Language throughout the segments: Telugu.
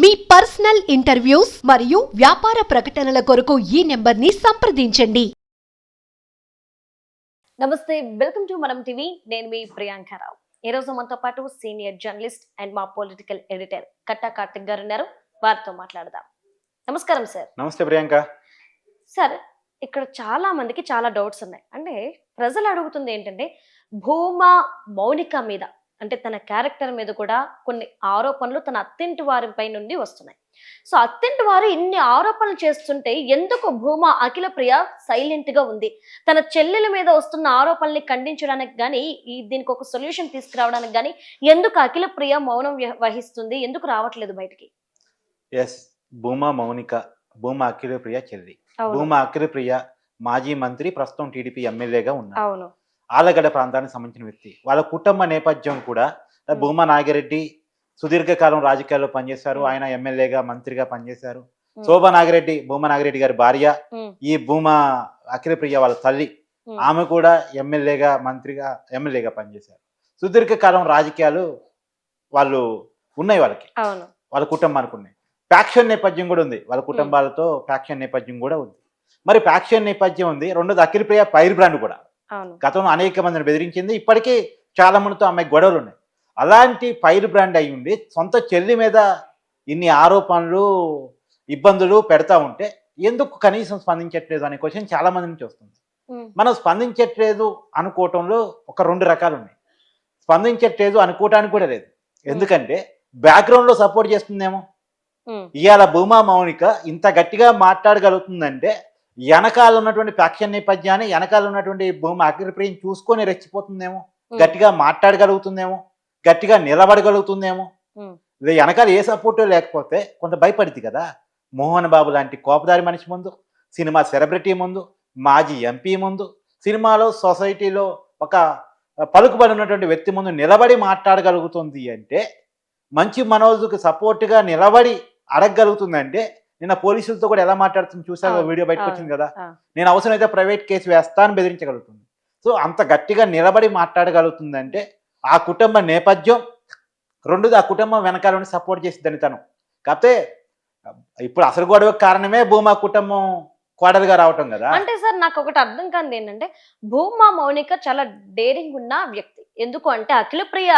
మీ పర్సనల్ ఇంటర్వ్యూస్ మరియు వ్యాపార ప్రకటనల కొరకు ఈ నెంబర్ని సంప్రదించండి. నమస్తే, వెల్కమ్ టు మనం టీవీ. నేను మీ ప్రియాంకారావు. ఈ రోజు మనతో పాటు సీనియర్ జర్నలిస్ట్ అండ్ మా పొలిటికల్ ఎడిటర్ కట్టా కార్తిక్ గారు ఉన్నారు. వారితో మాట్లాడదాం. నమస్కారం సార్. నమస్తే ప్రియాంక. సార్, ఇక్కడ చాలా మందికి చాలా డౌట్స్ ఉన్నాయి. అంటే ప్రజలు అడుగుతుంది ఏంటంటే, భూమా మౌనిక మీద, అంటే తన క్యారెక్టర్ మీద కూడా కొన్ని ఆరోపణలు తన అత్తింటి వారిపై నుండి వస్తున్నాయి. సో అత్తింటి వారు ఇన్ని ఆరోపణలు చేస్తుంటే ఎందుకు భూమా అఖిల ప్రియ సైలెంట్ గా ఉంది? తన చెల్లెల మీద వస్తున్న ఆరోపణల్ని ఖండించడానికి గానీ, దీనికి ఒక సొల్యూషన్ తీసుకురావడానికి గానీ ఎందుకు అఖిల ప్రియ మౌనం వహిస్తుంది? ఎందుకు రావట్లేదు బయటికి? ఎస్, భూమా మౌనిక, భూమా అఖిల ప్రియ చెల్లి. అవును. భూమా అఖిల ప్రియ మాజీ మంత్రి, ప్రస్తుతం టీడీపీ ఎమ్మెల్యేగా ఉన్నారు. అవును. ఆలగడ్డ ప్రాంతానికి సంబంధించిన వ్యక్తి. వాళ్ళ కుటుంబ నేపథ్యం కూడా భూమా నాగిరెడ్డి సుదీర్ఘకాలం రాజకీయాల్లో పనిచేశారు. ఆయన ఎమ్మెల్యేగా, మంత్రిగా పనిచేశారు. శోభా నాగిరెడ్డి, భూమా నాగిరెడ్డి గారి భార్య, ఈ భూమా అఖిల ప్రియ వాళ్ళ తల్లి, ఆమె కూడా ఎమ్మెల్యేగా, మంత్రిగా, ఎమ్మెల్యేగా పనిచేశారు. సుదీర్ఘకాలం రాజకీయాలు వాళ్ళు ఉన్నాయి వాళ్ళకి. అవును. వాళ్ళ కుటుంబానికి ఉన్నాయి. ఫ్యాక్షన్ నేపథ్యం కూడా ఉంది. వాళ్ళ కుటుంబాలతో ఫ్యాక్షన్ నేపథ్యం కూడా ఉంది. మరి ఫ్యాక్షన్ నేపథ్యం ఉంది. రెండోది అఖిల ప్రియ పైర్ బ్రాండ్ కూడా గతంలో అనేక మందిని బెదిరించింది. ఇప్పటికీ చాలా మందితో అమ్మాయి గొడవలు ఉన్నాయి. అలాంటి ఫైర్ బ్రాండ్ అయి ఉండి సొంత చెల్లి మీద ఇన్ని ఆరోపణలు, ఇబ్బందులు పెడతా ఉంటే ఎందుకు కనీసం స్పందించట్లేదు అనే క్వశ్చన్ చాలా మంది నుంచి వస్తుంది. మనం స్పందించట్లేదు అనుకోవటంలో ఒక రెండు రకాలు ఉన్నాయి. స్పందించట్లేదు అనుకోవటానికి కూడా లేదు. ఎందుకంటే బ్యాక్గ్రౌండ్లో సపోర్ట్ చేస్తుందేమో. ఇవాళ భూమా మౌనిక ఇంత గట్టిగా మాట్లాడగలుగుతుందంటే వెనకాల ఉన్నటువంటి ఫ్యాక్షన్ నేపథ్యాన్ని, వెనకాల ఉన్నటువంటి భూమా అఖిల ప్రియని చూసుకొని రెచ్చిపోతుందేమో, గట్టిగా మాట్లాడగలుగుతుందేమో, గట్టిగా నిలబడగలుగుతుందేమో. వెనకాల ఏ సపోర్టు లేకపోతే కొంత భయపడింది కదా. మోహన్ బాబు లాంటి కోపదారి మనిషి ముందు, సినిమా సెలబ్రిటీ ముందు, మాజీ ఎంపీ ముందు, సినిమాలో సొసైటీలో ఒక పలుకుబడి ఉన్నటువంటి వ్యక్తి ముందు నిలబడి మాట్లాడగలుగుతుంది అంటే, మంచి మనోజుకు సపోర్టుగా నిలబడి అడగగలుగుతుందంటే, నిన్న పోలీసులతో కూడా ఎలా మాట్లాడుతుంది చూసాక వీడియో బయటకు వచ్చింది కదా. నేను అవసరమైతే ప్రైవేట్ కేసు వేస్తాను బెదిరించగలుగుతుంది. సో అంత గట్టిగా నిలబడి మాట్లాడగలుగుతుందంటే ఆ కుటుంబ నేపథ్యం, రెండోది ఆ కుటుంబం వెనకాల ఉండి సపోర్ట్ చేసిద్దని తను. కాకపోతే ఇప్పుడు అసలు గొడవకు కారణమే భూమా కుటుంబం కోడలుగా రావటం కదా. అంటే సార్, నాకు ఒకటి అర్థం కాదు ఏంటంటే, భూమా మౌనిక చాలా డేరింగ్ ఉన్న వ్యక్తి. ఎందుకు అంటే అఖిల ప్రియ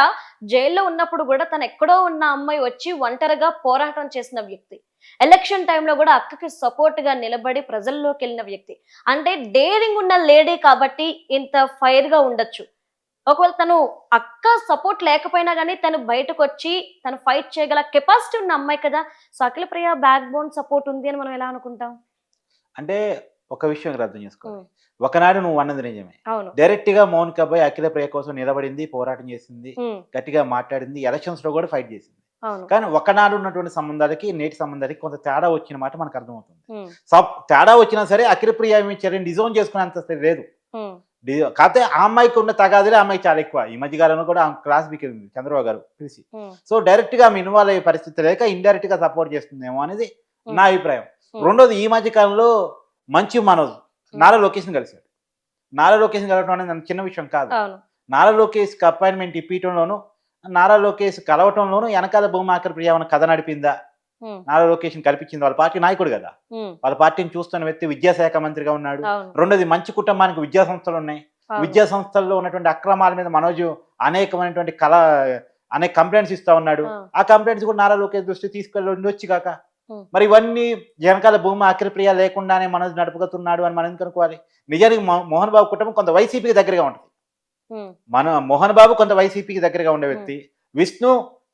జైల్లో ఉన్నప్పుడు కూడా తను ఎక్కడో ఉన్న అమ్మాయి వచ్చి ఒంటరిగా పోరాటం చేసిన వ్యక్తి. ఎలక్షన్ టైంలో కూడా అక్కకి సపోర్ట్ గా నిలబడి ప్రజల్లోకి వెళ్ళిన వ్యక్తి. అంటే డేరింగ్ ఉన్న లేడీ కాబట్టి ఇంత ఫైర్ గా ఉండొచ్చు. ఒకవేళ తను అక్క సపోర్ట్ లేకపోయినా కానీ తను బయటకు వచ్చి తను ఫైట్ చేయగల కెపాసిటీ ఉన్న అమ్మాయి కదా. So Akhila Priya back bone support ఉంది అని మనం ఎలా అనుకుంటాం? అంటే ఒక విషయం అర్థం చేసుకోవాలి. ఒకనాడు నువ్వు అన్నది నిజమే. అవును. డైరెక్ట్ గా మౌనిక అబ్బాయి అఖిల ప్రియ కోసం నిలబడింది, పోరాటం చేసింది, గట్టిగా మాట్లాడింది, ఎలక్షన్స్ లో కూడా ఫైట్ చేసింది. కానీ ఒకనాడు ఉన్నటువంటి సంబంధాలకి నేటి సంబంధాలకి కొంత తేడా వచ్చిన మాట మనకు అర్థమవుతుంది. తేడా వచ్చినా సరే అఖిల ప్రియ చర్యని డిజోన్ చేసుకునేంత లేదు. కాకపోతే ఆ అమ్మాయికి ఉన్న తగాదులే అమ్మాయి చాలా ఎక్కువ. ఈ మధ్య కాలంలో కూడా క్లాస్ బిక్కింది చంద్రబాబు గారు పిలిచి. సో డైరెక్ట్ గా ఆమె ఇన్వాల్వ్ అయ్యే పరిస్థితి లేక ఇండైరెక్ట్ గా సపోర్ట్ చేస్తుందేమో అనేది నా అభిప్రాయం. రెండోది, ఈ మధ్య కాలంలో మంచి మనోజ్ నారా లోకేష్ కలిశాడు. నారా లోకేష్ కలవడం అనేది చిన్న విషయం కాదు. నారా లోకేష్ అపాయింట్మెంట్ ఇప్పించడంలోను, నారా లోకేష్ కలవటంలోను వెనకాల భూమా అఖిల ప్రియ ఏమైనా కథ నడిపిందా? నారా లోకేష్ కల్పించింది. వాళ్ళ పార్టీ నాయకుడు కదా. వాళ్ళ పార్టీని చూస్తున్న వ్యక్తి విద్యాశాఖ మంత్రిగా ఉన్నాడు. రెండోది, మంచి కుటుంబానికి విద్యా సంస్థలు ఉన్నాయి. విద్యా సంస్థల్లో ఉన్నటువంటి అక్రమాల మీద మనోజ్ అనేకమైనటువంటి అనేక కంప్లైంట్స్ ఇస్తా ఉన్నాడు. ఆ కంప్లైంట్స్ కూడా నారా లోకేష్ దృష్టి తీసుకెళ్ళి ఉండొచ్చు కాక. మరి ఇవన్నీ వెనకాల భూమా అఖిల ప్రియ లేకుండానే మనోజ్ నడుపుతున్నాడు అని మనం ఎందుకు అనుకోవాలి? నిజానికి మోహన్ బాబు కుటుంబం కొంత వైసీపీకి దగ్గరగా ఉంటుంది. మోహన్ బాబు కొంత వైసీపీకి దగ్గరగా ఉండే వ్యక్తి. విష్ణు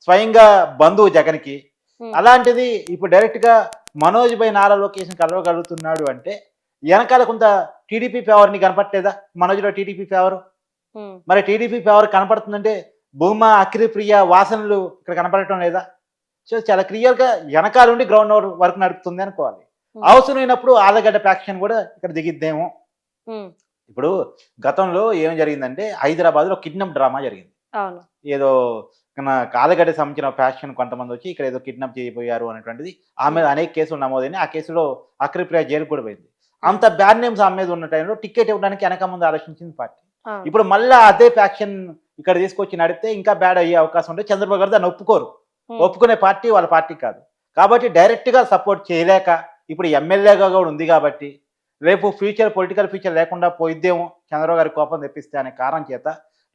స్వయంగా బంధువు జగన్కి. అలాంటిది ఇప్పుడు డైరెక్ట్ గా మనోజ్ పై నారా లోకేష్ కలవగలుగుతున్నాడు అంటే వెనకాల కొంత టీడీపీ ఫేవర్ ని కనపట్లేదా? మనోజ్ లో టీడీపీ ఫేవర్. మరి టీడీపీ ఫేవర్ కనపడుతుందంటే భూమా అఖిల ప్రియ వాసనలు ఇక్కడ కనపడటం లేదా? సో చాలా క్లియర్ గా వెనకాల ఉండి గ్రౌండ్ వర్క్ నడుపుతుంది అనుకోవాలి. అవసరమైనప్పుడు ఆలగడ్డ ఫ్యాక్షన్ కూడా ఇక్కడ దిగిద్దేమో. ఇప్పుడు గతంలో ఏం జరిగిందంటే హైదరాబాద్ లో కిడ్నాప్ డ్రామా జరిగింది. ఏదో ఆలగడ్డ సంబంధించిన ఫ్యాక్షన్ కొంతమంది వచ్చి ఇక్కడ ఏదో కిడ్నాప్ చేయబోయారు అనేటువంటిది ఆమె అనేక కేసులు నమోదైన. ఆ కేసులో అఖిల ప్రియ జైలు కూడా పోయింది. అంత బ్యాడ్ నేమ్స్ ఆమె మీద ఉన్న టైంలో టికెట్ ఇవ్వడానికి వెనక ముందు ఆలోచించింది పార్టీ. ఇప్పుడు మళ్ళీ అదే ఫ్యాక్షన్ ఇక్కడ తీసుకొచ్చి నడిపితే ఇంకా బ్యాడ్ అయ్యే అవకాశం ఉంటే చంద్రబాబు గారు దాన్ని ఒప్పుకోరు. ఒప్పుకునే పార్టీ వాళ్ళ పార్టీ కాదు. కాబట్టి డైరెక్ట్గా సపోర్ట్ చేయలేక ఇప్పుడు ఎమ్మెల్యేగా కూడా ఉంది కాబట్టి రేపు పొలిటికల్ ఫ్యూచర్ లేకుండా పోయిద్దేమో చంద్రబాబు గారి కోపం తెప్పిస్తే అనే కారణం చేత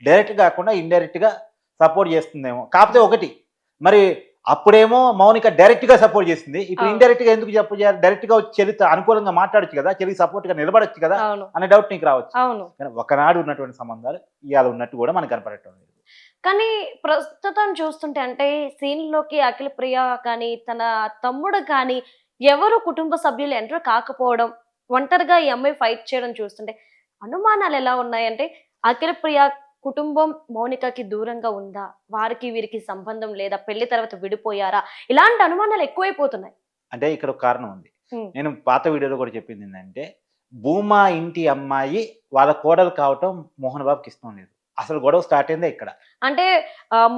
డైరెక్ట్ కాకుండా ఇండైరెక్ట్గా సపోర్ట్ చేస్తుందేమో. కాకపోతే ఒకటి, మరి అప్పుడేమో మౌనిక డైరెక్ట్గా సపోర్ట్ చేసింది, ఇప్పుడు ఇండైరెక్ట్గా ఎందుకు సపోర్ట్ చేయాలి? డైరెక్ట్గా వచ్చి చెల్లితో అనుకూలంగా మాట్లాడచ్చు కదా, చెల్లికి సపోర్ట్గా నిలబడచ్చు కదా అనే డౌట్ నీకు రావచ్చు. కానీ ఒకనాడు ఉన్నటువంటి సంబంధాలు ఇవాళ ఉన్నట్టు కూడా మనకు కనపడటం లేదు. కానీ ప్రస్తుతం చూస్తుంటే అంటే సీన్లోకి అఖిల ప్రియ కానీ తన తమ్ముడు కానీ ఎవరు కుటుంబ సభ్యులు ఎంటర్ కాకపోవడం, ఒంటరిగా ఈ అమ్మాయి ఫైట్ చేయడం చూస్తుంటే అనుమానాలు ఎలా ఉన్నాయంటే అఖిల ప్రియ కుటుంబం మౌనికకి దూరంగా ఉందా, వారికి వీరికి సంబంధం లేదా, పెళ్లి తర్వాత విడిపోయారా, ఇలాంటి అనుమానాలు ఎక్కువైపోతున్నాయి. అంటే ఇక్కడ ఒక కారణం ఉంది. నేను పాత వీడియోలో కూడా చెప్పింది ఏంటంటే భూమా ఇంటి అమ్మాయి వాళ్ళ కోడలు కావటం మోహన్ బాబుకి ఇష్టం లేదు. అసలు గొడవ స్టార్ట్ అయిందే ఇక్కడ. అంటే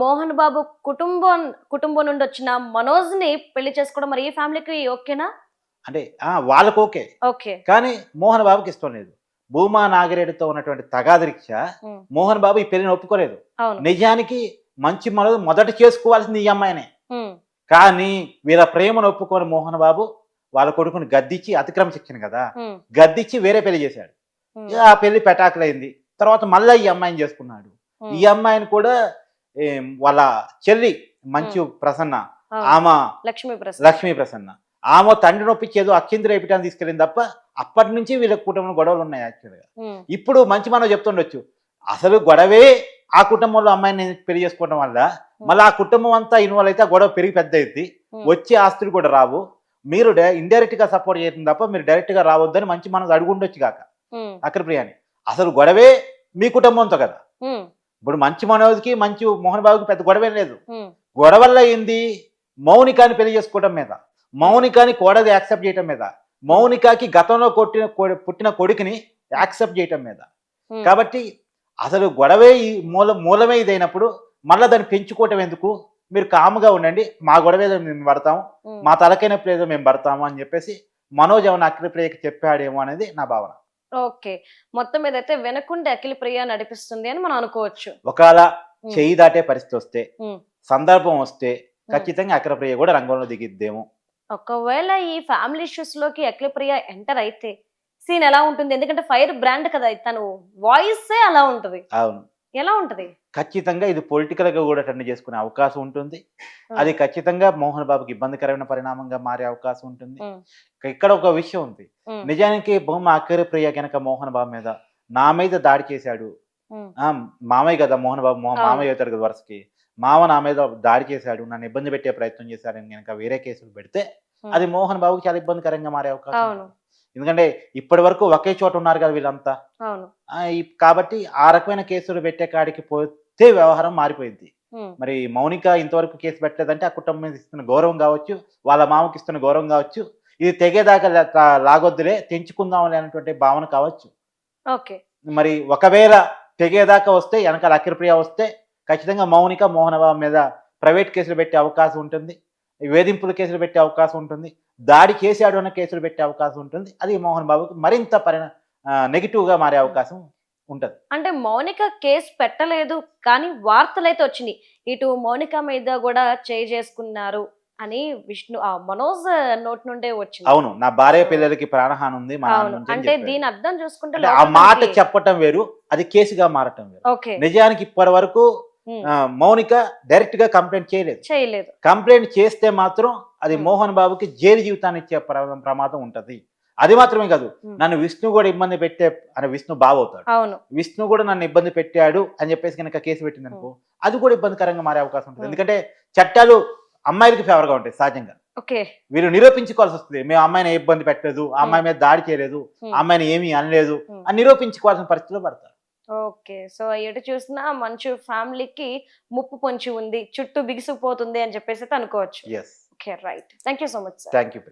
మోహన్ బాబు కుటుంబం నుండి వచ్చిన మనోజ్ ని పెళ్లి చేసుకోవడం మరి ఈ ఫ్యామిలీకి ఓకేనా? అంటే వాళ్ళకు ఓకే, కానీ మోహన్ బాబుకి ఇష్టం లేదు. భూమా నాగిరెడ్డితో ఉన్నటువంటి తగాదరీక్ష మోహన్ బాబు ఈ పెళ్లిని ఒప్పుకోలేదు. నిజానికి మంచి మనోజ్ మొదట చేసుకోవాల్సింది ఈ అమ్మాయినే. కానీ వీళ్ళ ప్రేమను ఒప్పుకొని మోహన్ బాబు వాళ్ళ కొడుకుని గద్దిచ్చి, అతిక్రమ శిక్షణ కదా, గద్దిచ్చి వేరే పెళ్లి చేశాడు. ఆ పెళ్లి పెటాకులైంది. తర్వాత మళ్ళా ఈ అమ్మాయిని చేసుకున్నాడు. ఈ అమ్మాయిని కూడా వాళ్ళ చెల్లి మంచు ప్రసన్న, ఆమె లక్ష్మీ ప్రసన్న, ఆమె తండ్రి నొప్పించేదో అత్యంత రేపటాన్ని తీసుకెళ్ళింది తప్ప అప్పటి నుంచి వీళ్ళ కుటుంబంలో గొడవలు ఉన్నాయి. యాక్చువల్గా ఇప్పుడు మంచి మనం చెప్తుండొచ్చు, అసలు గొడవే ఆ కుటుంబంలో అమ్మాయిని పెళ్లి చేసుకోవడం వల్ల మళ్ళీ ఆ కుటుంబం అంతా ఇన్వాల్వ్ అయితే ఆ గొడవ పెరిగి పెద్ద అయింది, వచ్చే ఆస్తులు కూడా రావు. మీరు ఇండైరెక్ట్ గా సపోర్ట్ చేస్తుంది తప్ప మీరు డైరెక్ట్ గా రావద్దని మంచి మనం అడుగుండొచ్చు కాక అఖిల ప్రియాని. అసలు గొడవే మీ కుటుంబంతో కదా. ఇప్పుడు మంచి మనోజ్కి మంచి మోహన్ బాబుకి పెద్ద గొడవే లేదు. గొడవల్లో ఏంది, మౌనికాని పెళ్లి చేసుకోవడం మీద, మౌనికాని కోడది యాక్సెప్ట్ చేయటం మీద, మౌనికాకి గతంలో పుట్టిన కొడుకుని యాక్సెప్ట్ చేయటం మీద. కాబట్టి అసలు గొడవే మూలమే ఇదైనప్పుడు మళ్ళీ దాన్ని పెంచుకోవటం ఎందుకు? మీరు కాముగా ఉండండి, మా గొడవ ఏదో మేము పడతాము, మా తలకైనప్పుడు ఏదో మేము పడతాము అని చెప్పేసి మనోజ్ ఏమన్నా అఖిల ప్రియకి చెప్పాడేమో అనేది నా భావన. ఓకే, మొత్తం మీద అయితే వెనకుండి అఖిల ప్రియ నడిపిస్తుంది అని మనం అనుకోవచ్చు. ఒకవేళ చేయి దాటే పరిస్థితి వస్తే, సందర్భం వస్తే ఖచ్చితంగా అఖిల ప్రియ కూడా రంగంలో దిగిద్దేమో. ఒకవేళ ఈ ఫ్యామిలీ ఇష్యూస్ లోకి అఖిల ప్రియ ఎంటర్ అయితే సీన్ ఎలా ఉంటుంది? ఎందుకంటే ఫైర్ బ్రాండ్ కదా, తను వాయిస్ అలా ఉంటది. అవును, ఎలా ఉంటది? ఖచ్చితంగా ఇది పొలిటికల్ గా కూడా టర్న్ చేసుకునే అవకాశం ఉంటుంది. అది ఖచ్చితంగా మోహన్ బాబుకి ఇబ్బందికరమైన పరిణామంగా మారే అవకాశం ఉంటుంది. ఇక్కడ ఒక విషయం ఉంది, నిజానికి భూమా అఖిల ప్రియ కనుక మోహన్ బాబు మీద నా మీద దాడి చేశాడు, మామయ్య కదా మోహన్ బాబు, మామయ్య అవుతాడు కదా వరుసకి, మామ నా మీద దాడి చేశాడు, నన్ను ఇబ్బంది పెట్టే ప్రయత్నం చేశాడని కనుక వేరే కేసులు పెడితే అది మోహన్ బాబుకి చాలా ఇబ్బందికరంగా మారే అవకాశం. ఎందుకంటే ఇప్పటి వరకు ఒకే చోట ఉన్నారు కదా వీళ్ళంతా. కాబట్టి ఆ రకమైన కేసులు పెట్టే కాడికి పోతే వ్యవహారం మారిపోయింది. మరి మౌనిక ఇంతవరకు కేసు పెట్టలేదంటే ఆ కుటుంబం మీద ఇస్తున్న గౌరవం కావచ్చు, వాళ్ళ మామకి ఇస్తున్న గౌరవం కావచ్చు, ఇది తెగేదాకా లాగొద్దులే తెంచుకుందాం అనేటువంటి భావన కావచ్చు. మరి ఒకవేళ తెగేదాకా వస్తే, వెనకాల అఖిల ప్రియ వస్తే ఖచ్చితంగా మౌనిక మోహన్ బాబు మీద ప్రైవేట్ కేసులు పెట్టే అవకాశం ఉంటుంది, వేధింపుల కేసులు పెట్టే అవకాశం ఉంటుంది, దాడి చేశాడు అన్న కేసులు పెట్టే అవకాశం ఉంటుంది. అది మోహన్ బాబుకి మరింత నెగిటివ్ గా మారే అవకాశం ఉంటది. అంటే మౌనిక కేసు పెట్టలేదు కానీ వార్తలు అయితే వచ్చినాయి, ఇటు మౌనిక మీద కూడా చేసుకున్నారు అని మనోజ్ నోట్ నుండే వచ్చింది. అవును, నా భార్య పిల్లలకి ప్రాణహాని ఉంది. అంటే దీని అర్థం చూసుకుంటే ఆ మాట చెప్పటం వేరు, అది కేసుగా మారటం వేరు. నిజానికి ఇప్పటి వరకు మౌనిక డైరెక్ట్ గా కంప్లైంట్ చేయలేదు. కంప్లైంట్ చేస్తే మాత్రం అది మోహన్ బాబుకి జైలు జీవితాన్ని ఇచ్చే ప్రమాదం ఉంటది. అది మాత్రమే కాదు, నన్ను విష్ణు కూడా ఇబ్బంది పెట్టే అని విష్ణు బాబు అవుతాడు, విష్ణు కూడా నన్ను ఇబ్బంది పెట్టాడు అని చెప్పేసి కనుక కేసు పెట్టింది అనుకో, అది కూడా ఇబ్బందికరంగా మారే అవకాశం ఉంటుంది. ఎందుకంటే చట్టాలు అమ్మాయిలకి ఫేవర్ గా ఉంటాయి సహజంగా. వీరు నిరూపించుకోవాల్సి వస్తుంది, మేము అమ్మాయిని ఇబ్బంది పెట్టలేదు, ఆ అమ్మాయి మీద దాడి చేయలేదు, అమ్మాయిని ఏమీ అనలేదు అని నిరూపించుకోవాల్సిన పరిస్థితిలో పడతారు. ఓకే, సో ఎటు చూసినా మంచు ఫ్యామిలీకి ముప్పు పొంచి ఉంది, చుట్టూ బిగిసిపోతుంది అని చెప్పేసి అనుకోవచ్చు. Okay, right. Thank you so much. Thank you.